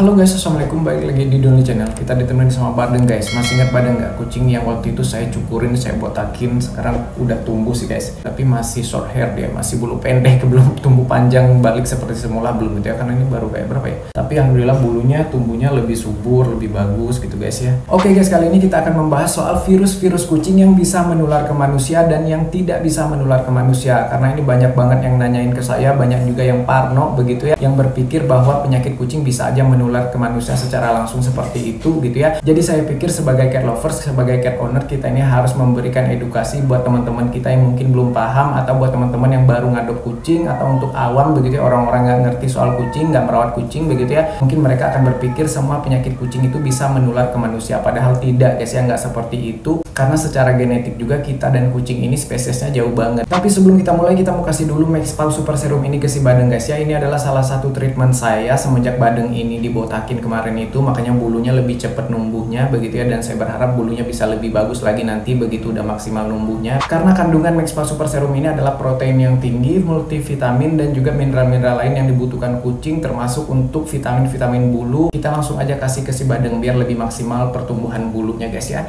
Halo guys, assalamualaikum, balik lagi di Donly Channel. Kita ditemenin sama Badeng guys. Masih ingat Badeng nggak? Kucing yang waktu itu saya cukurin, saya botakin, sekarang udah tumbuh sih guys. Tapi masih short hair dia, masih bulu pendek, belum tumbuh panjang balik seperti semula, belum gitu ya. Karena ini baru kayak berapa ya? Tapi alhamdulillah bulunya tumbuhnya lebih subur, lebih bagus gitu guys ya. Oke guys, kali ini kita akan membahas soal virus-virus kucing yang bisa menular ke manusia dan yang tidak bisa menular ke manusia. Karena ini banyak banget yang nanyain ke saya, banyak juga yang parno begitu ya, yang berpikir bahwa penyakit kucing bisa aja menular ke manusia secara langsung seperti itu gitu ya. Jadi saya pikir sebagai cat lovers, sebagai cat owner, kita ini harus memberikan edukasi buat teman-teman kita yang mungkin belum paham, atau buat teman-teman yang baru ngadop kucing, atau untuk awam begitu ya, orang-orang nggak ngerti soal kucing, nggak merawat kucing begitu ya. Mungkin mereka akan berpikir semua penyakit kucing itu bisa menular ke manusia, padahal tidak guys ya, nggak seperti itu. Karena secara genetik juga kita dan kucing ini spesiesnya jauh banget. Tapi sebelum kita mulai, kita mau kasih dulu Maxpal Super Serum ini ke si Badeng guys ya. Ini adalah salah satu treatment saya semenjak Badeng ini dibotakin kemarin itu, makanya bulunya lebih cepet numbuhnya begitu ya, dan saya berharap bulunya bisa lebih bagus lagi nanti begitu udah maksimal numbuhnya. Karena kandungan Maxpal Super Serum ini adalah protein yang tinggi, multivitamin, dan juga mineral-mineral lain yang dibutuhkan kucing, termasuk untuk vitamin-vitamin bulu. Kita langsung aja kasih ke si Badeng biar lebih maksimal pertumbuhan bulunya guys ya.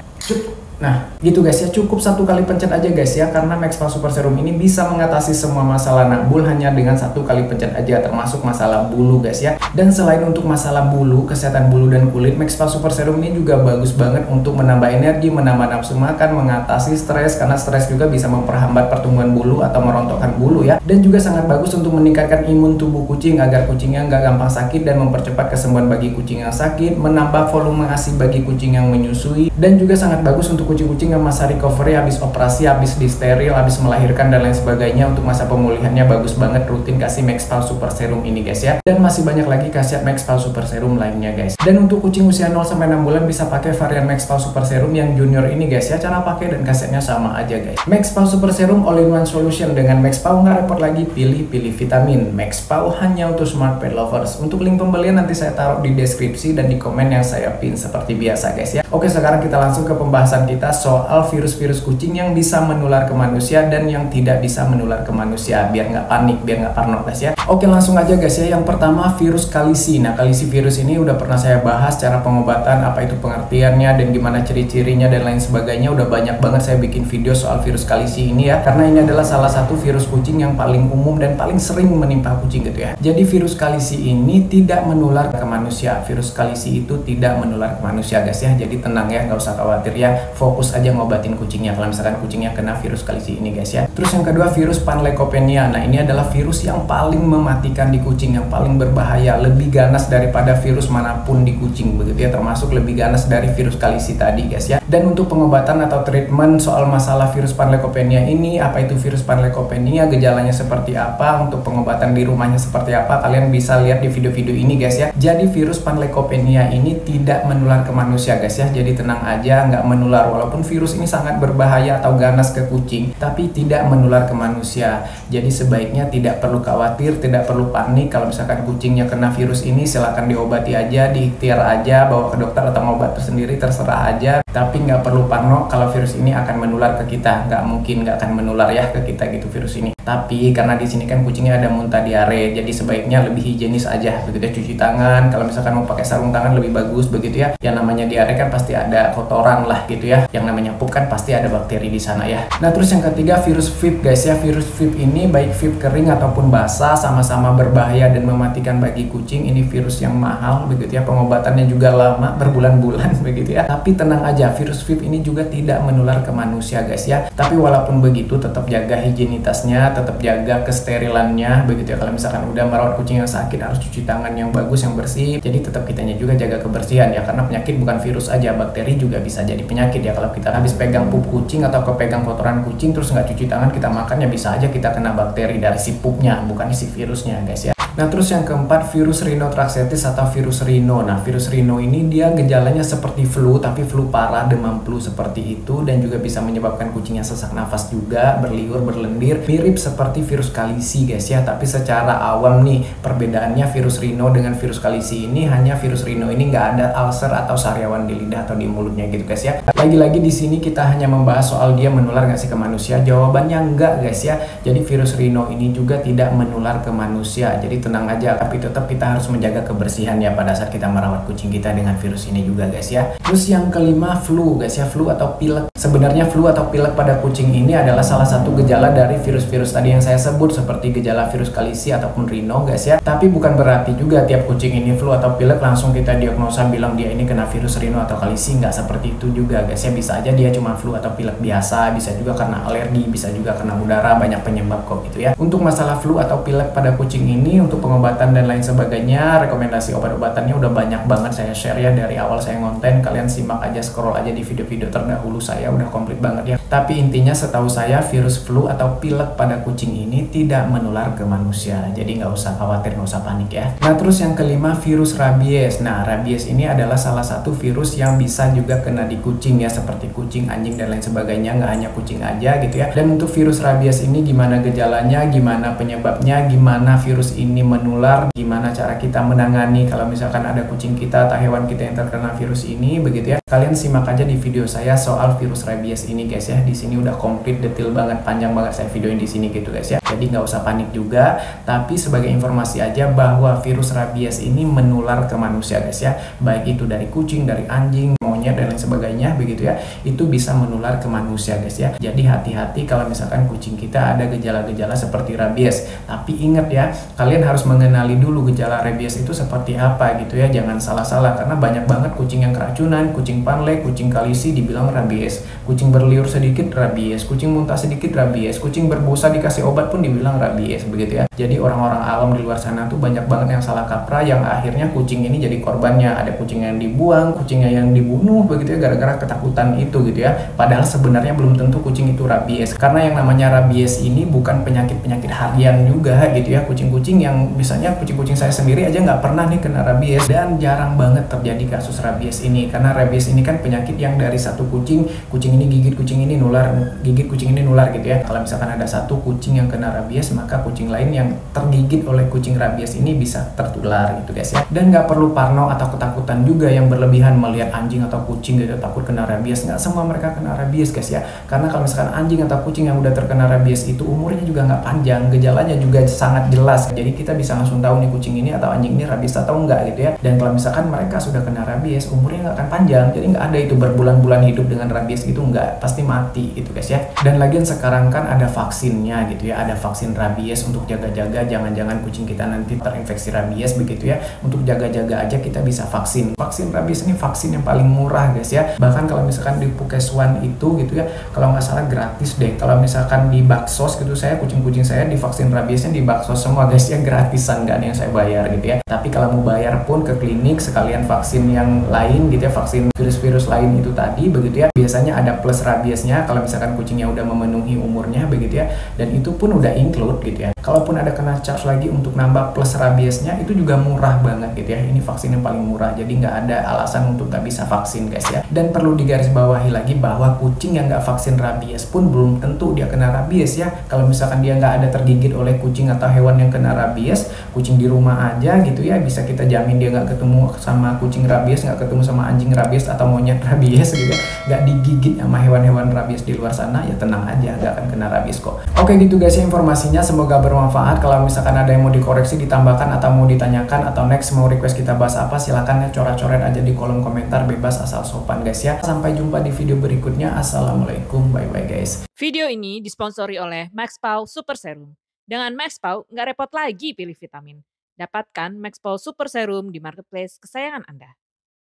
Nah gitu guys ya, cukup satu kali pencet aja guys ya, karena Maxpal Super Serum ini bisa mengatasi semua masalah nakbul hanya dengan satu kali pencet aja, termasuk masalah bulu guys ya. Dan selain untuk masalah bulu, kesehatan bulu dan kulit, Maxpal Super Serum ini juga bagus banget untuk menambah energi, menambah nafsu makan, mengatasi stres, karena stres juga bisa memperhambat pertumbuhan bulu atau merontokkan bulu ya. Dan juga sangat bagus untuk meningkatkan imun tubuh kucing agar kucingnya nggak gampang sakit dan mempercepat kesembuhan bagi kucing yang sakit, menambah volume ASI bagi kucing yang menyusui, dan juga sangat bagus untuk kucing-kucing yang masa recovery habis operasi, habis disteril, habis melahirkan dan lain sebagainya. Untuk masa pemulihannya bagus banget, rutin kasih Maxpal Super Serum ini guys ya. Dan masih banyak lagi khasiat Maxpal Super Serum lainnya guys. Dan untuk kucing usia 0-6 bulan bisa pakai varian Maxpal Super Serum yang junior ini guys ya. Cara pakai dan khasiatnya sama aja guys. Maxpal Super Serum all-in-one solution. Dengan Maxpal nggak repot lagi pilih-pilih vitamin. Maxpal hanya untuk smart pet lovers. Untuk link pembelian nanti saya taruh di deskripsi dan di komen yang saya pin seperti biasa guys ya. Oke, sekarang kita langsung ke pembahasan kita soal virus-virus kucing yang bisa menular ke manusia dan yang tidak bisa menular ke manusia, biar nggak panik, biar nggak parno guys ya. Oke, langsung aja guys ya. Yang pertama virus kalisi. Nah, kalisi virus ini udah pernah saya bahas cara pengobatan, apa itu pengertiannya dan gimana ciri-cirinya dan lain sebagainya. Udah banyak banget saya bikin video soal virus kalisi ini ya, karena ini adalah salah satu virus kucing yang paling umum dan paling sering menimpa kucing gitu ya. Jadi virus kalisi ini tidak menular ke manusia. Virus kalisi itu tidak menular ke manusia guys ya. Jadi tenang ya, nggak usah khawatir ya. Fokus aja ngobatin kucingnya kalau misalkan kucingnya kena virus kalisi ini guys ya. Terus yang kedua virus Panleukopenia. Nah, ini adalah virus yang paling mematikan di kucing, yang paling berbahaya, lebih ganas daripada virus manapun di kucing begitu ya, termasuk lebih ganas dari virus kalisi tadi guys ya. Dan untuk pengobatan atau treatment soal masalah virus Panleukopenia ini, apa itu virus Panleukopenia, gejalanya seperti apa, untuk pengobatan di rumahnya seperti apa, kalian bisa lihat di video-video ini guys ya. Jadi virus Panleukopenia ini tidak menular ke manusia guys ya, jadi tenang aja, nggak menular. Walaupun virus ini sangat berbahaya atau ganas ke kucing, tapi tidak menular ke manusia. Jadi sebaiknya tidak perlu khawatir, tidak perlu panik. Kalau misalkan kucingnya kena virus ini, silahkan diobati aja, diikhtiar aja, bawa ke dokter atau ngobat tersendiri, terserah aja. Tapi nggak perlu parno kalau virus ini akan menular ke kita. Nggak mungkin nggak akan menular ya ke kita gitu virus ini. Tapi karena di sini kan kucingnya ada muntah diare, jadi sebaiknya lebih higienis aja begitu ya, cuci tangan. Kalau misalkan mau pakai sarung tangan lebih bagus begitu ya. Yang namanya diare kan pasti ada kotoran lah gitu ya. Yang namanya pup kan pasti ada bakteri di sana ya. Nah, terus yang ketiga virus VIP guys ya. Virus VIP ini baik VIP kering ataupun basah sama-sama berbahaya dan mematikan bagi kucing. Ini virus yang mahal begitu ya. Pengobatannya juga lama, berbulan-bulan begitu ya. Tapi tenang aja, virus VIP ini juga tidak menular ke manusia guys ya. Tapi walaupun begitu, tetap jaga higienitasnya, tetap jaga kesterilannya begitu ya. Kalau misalkan udah merawat kucing yang sakit, harus cuci tangan yang bagus, yang bersih. Jadi tetap kitanya juga jaga kebersihan ya, karena penyakit bukan virus aja, bakteri juga bisa jadi penyakit ya. Kalau kita habis pegang pup kucing atau kepegang kotoran kucing terus nggak cuci tangan, kita makan ya bisa aja kita kena bakteri dari si pupnya, bukan si virusnya guys ya. Nah, terus yang keempat virus Rhinotracheotis atau virus Rhino. Nah, virus Rhino ini dia gejalanya seperti flu, tapi flu parah, demam flu seperti itu, dan juga bisa menyebabkan kucingnya sesak nafas juga, berliur, berlendir, mirip seperti virus kalisi guys ya. Tapi secara awam nih, perbedaannya virus Rhino dengan virus kalisi ini hanya virus Rhino ini nggak ada ulcer atau sariawan di lidah atau di mulutnya gitu guys ya. Lagi-lagi di sini kita hanya membahas soal dia menular nggak sih ke manusia. Jawabannya enggak guys ya. Jadi virus Rhino ini juga tidak menular ke manusia. Jadi tenang aja, tapi tetap kita harus menjaga kebersihan ya pada saat kita merawat kucing kita dengan virus ini juga guys ya. Terus yang kelima, flu guys ya, flu atau pilek. Sebenarnya flu atau pilek pada kucing ini adalah salah satu gejala dari virus-virus tadi yang saya sebut, seperti gejala virus kalisi ataupun rhino guys ya. Tapi bukan berarti juga tiap kucing ini flu atau pilek langsung kita diagnosa bilang dia ini kena virus rhino atau kalisi. Nggak seperti itu juga guys ya. Bisa aja dia cuma flu atau pilek biasa, bisa juga karena alergi, bisa juga karena udara, banyak penyebab kok gitu ya. Untuk masalah flu atau pilek pada kucing ini, untuk pengobatan dan lain sebagainya, rekomendasi obat-obatannya udah banyak banget saya share ya dari awal saya ngonten. Kalian simak aja, scroll aja di video-video terdahulu saya, udah komplit banget ya. Tapi intinya setahu saya virus flu atau pilek pada kucing ini tidak menular ke manusia, jadi nggak usah khawatir, nggak usah panik ya. Nah terus yang kelima, virus rabies. Nah rabies ini adalah salah satu virus yang bisa juga kena di kucing ya, seperti kucing, anjing dan lain sebagainya, nggak hanya kucing aja gitu ya. Dan untuk virus rabies ini gimana gejalanya, gimana penyebabnya, gimana virus ini menular, gimana cara kita menangani kalau misalkan ada kucing kita atau hewan kita yang terkena virus ini begitu ya. Kalian simak aja di video saya soal virus rabies ini guys ya. Di sini udah komplit, detail banget, panjang banget saya videoin di sini gitu guys ya. Jadi nggak usah panik juga. Tapi sebagai informasi aja bahwa virus rabies ini menular ke manusia guys ya. Baik itu dari kucing, dari anjing, monyet dan lain sebagainya begitu ya. Itu bisa menular ke manusia guys ya. Jadi hati-hati kalau misalkan kucing kita ada gejala-gejala seperti rabies. Tapi ingat ya, kalian harus mengenali dulu gejala rabies itu seperti apa gitu ya. Jangan salah-salah, karena banyak banget kucing yang keracunan, kucing panlek, kucing kalisi dibilang rabies, kucing berliur sedikit rabies, kucing muntah sedikit rabies, kucing berbusa dikasih obat pun dibilang rabies begitu ya. Jadi orang-orang awam di luar sana tuh banyak banget yang salah kaprah, yang akhirnya kucing ini jadi korbannya. Ada kucing yang dibuang, kucingnya yang dibunuh begitu ya, gara-gara ketakutan itu gitu ya. Padahal sebenarnya belum tentu kucing itu rabies, karena yang namanya rabies ini bukan penyakit-penyakit harian juga gitu ya. Kucing-kucing yang misalnya kucing-kucing saya sendiri aja nggak pernah nih kena rabies, dan jarang banget terjadi kasus rabies ini, karena rabies ini kan penyakit yang dari satu kucing ini gigit kucing ini nular, gigit kucing ini nular gitu ya. Kalau misalkan ada satu kucing yang kena rabies, maka kucing lain yang tergigit oleh kucing rabies ini bisa tertular gitu guys ya. Dan nggak perlu parno atau ketakutan juga yang berlebihan melihat anjing atau kucing gitu takut kena rabies. Nggak semua mereka kena rabies guys ya, karena kalau misalkan anjing atau kucing yang udah terkena rabies itu umurnya juga nggak panjang, gejalanya juga sangat jelas. Jadi kita bisa langsung tahu nih kucing ini atau anjing ini rabies atau enggak gitu ya. Dan kalau misalkan mereka sudah kena rabies, umurnya nggak akan panjang, jadi nggak ada itu berbulan-bulan hidup dengan rabies gitu, nggak, pasti mati gitu guys ya. Dan lagian sekarang kan ada vaksinnya gitu ya, ada vaksin rabies untuk jaga-jaga jangan-jangan kucing kita nanti terinfeksi rabies begitu ya. Untuk jaga-jaga aja kita bisa vaksin. Vaksin rabies ini vaksin yang paling murah guys ya. Bahkan kalau misalkan di Puskeswan itu gitu ya, kalau nggak salah gratis deh. Kalau misalkan di Baksos gitu, saya kucing-kucing saya divaksin rabiesnya di Baksos semua guys ya, gratisan, nggak ada yang saya bayar gitu ya. Tapi kalau mau bayar pun ke klinik sekalian vaksin yang lain gitu ya, vaksin virus-virus lain itu tadi begitu ya. Biasanya ada plus rabiesnya kalau misalkan kucingnya udah memenuhi umurnya begitu ya, dan itu pun udah include gitu ya. Kalaupun ada kena charge lagi untuk nambah plus rabiesnya, itu juga murah banget gitu ya. Ini vaksin yang paling murah, jadi nggak ada alasan untuk nggak bisa vaksin guys ya. Dan perlu digarisbawahi lagi bahwa kucing yang nggak vaksin rabies pun belum tentu dia kena rabies ya. Kalau misalkan dia nggak ada tergigit oleh kucing atau hewan yang kena rabies, kucing di rumah aja gitu ya, bisa kita jamin dia nggak ketemu sama kucing rabies, nggak ketemu sama anjing rabies atau monyet rabies gitu ya, nggak digigit sama hewan-hewan rabies di luar sana, ya tenang aja, nggak akan kena rabies kok. Oke gitu guys ya informasinya, semoga bermanfaat. Kalau misalkan ada yang mau dikoreksi, ditambahkan atau mau ditanyakan, atau next mau request kita bahas apa, silahkan ya coret-coret aja di kolom komentar, bebas asal sopan guys ya. Sampai jumpa di video berikutnya. Assalamualaikum, bye bye guys. Video ini disponsori oleh Maxpau Super Serum. Dengan Maxpau, nggak repot lagi pilih vitamin. Dapatkan Maxpau Super Serum di marketplace kesayangan Anda.